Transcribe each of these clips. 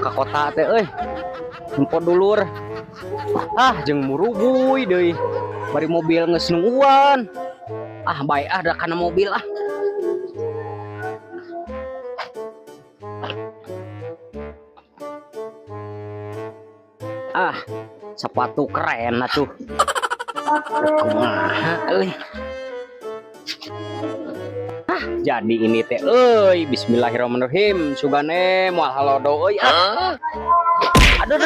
ka kota teh nempo dulur jeung muruguy deui bari mobil geus nungguan bae da kana mobil sepatu keren atuh kumaha euy jadi ini teh bismillahirrahmanirrahim sugane moal halodo euy aduh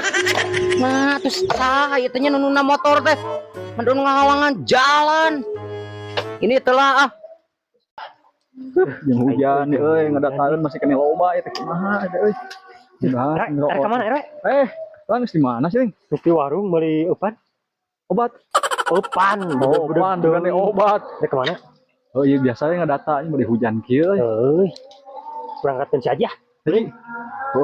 nah terus ieu teh nya nununa motor teh mendung ngahalangan jalan ini telah yang hujan euy ngadataan masih kena loba eta kumaha euy ka mana RW Lang di mana sih? Di warung beli obat. Obat. Opan. Opan, bukan obat. Ya kemana? Oh iya biasanya ngedatanya beli hujan kieu. Berangkatkan saja. Jadi,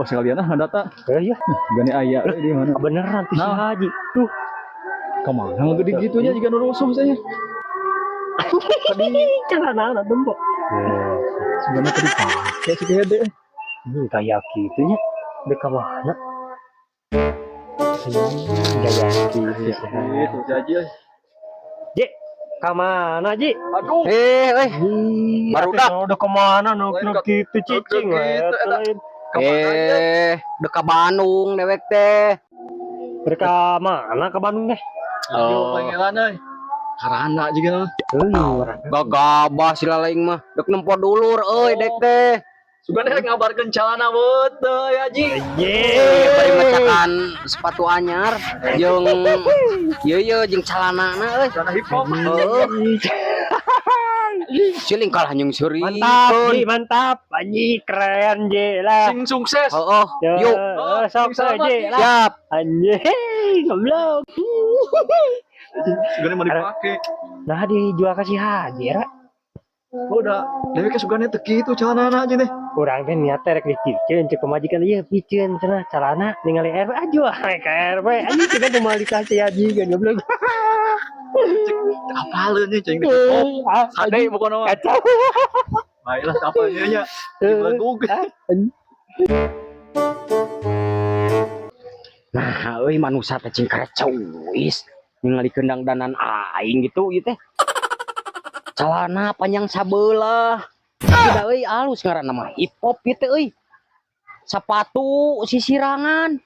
sekalian ngedata. Iya. Gani aya di mana? Beneran tuh si Haji. Tuh. Kemana gede gitunya juga nurusuh saya. Tadi celana dembok. Sebenarnya tadi pakai si gede. Kayak gitunya. Udah kemana? Gaya itu Ji. Ji, kemana Ji? Aduh. Baru udah kemana nuk gitu cicing deka Bandung dewek teh. Mereka mana ke Bandung deh? Panggilan euy. Karana juga Gagabah si lalaing mah dek nempo dulur euy dek teh. Sugana ngabarkeun calana beut teh Haji. Bari mecakan sepatu anyar jeung ieu jeung calanana euy. Calana hip hop. Siling kalah jeung seuri. Mantap, Ji, mantap. Anjing keren Ji lah. Sing sukses. Yuk. Sok Ji lah. Siap. Anjing, goblok. Sugana mau dipake. Nah dijual ke si Haji ra. Udah, dewe ke sugana teh kitu calana aja deh. Urang teh niat rek dicikeun cek pemajikan ieu pikeun cenah calana ningali RW aja ka RW anjing cenah mau mali ka si Haji kan goblok. Apaleun nya cing ditutup. Sade bukan mah. Kacau. Baiklah apalnya nya. Lagu. Nah, euy manusia teh cing kacau wis ningali kendang danan aing gitu ieu teh. Celana panjang sabelah. Tidak euy alus ngaranna mah hip hop gitu euy. Sepatu sisirangan.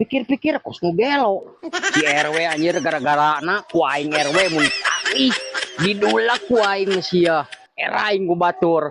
Pikir-pikir kos nu gelo. Si RW anjir gara-gara ku aing RW mun tali didulak ku aing sia. Era aing ku batur.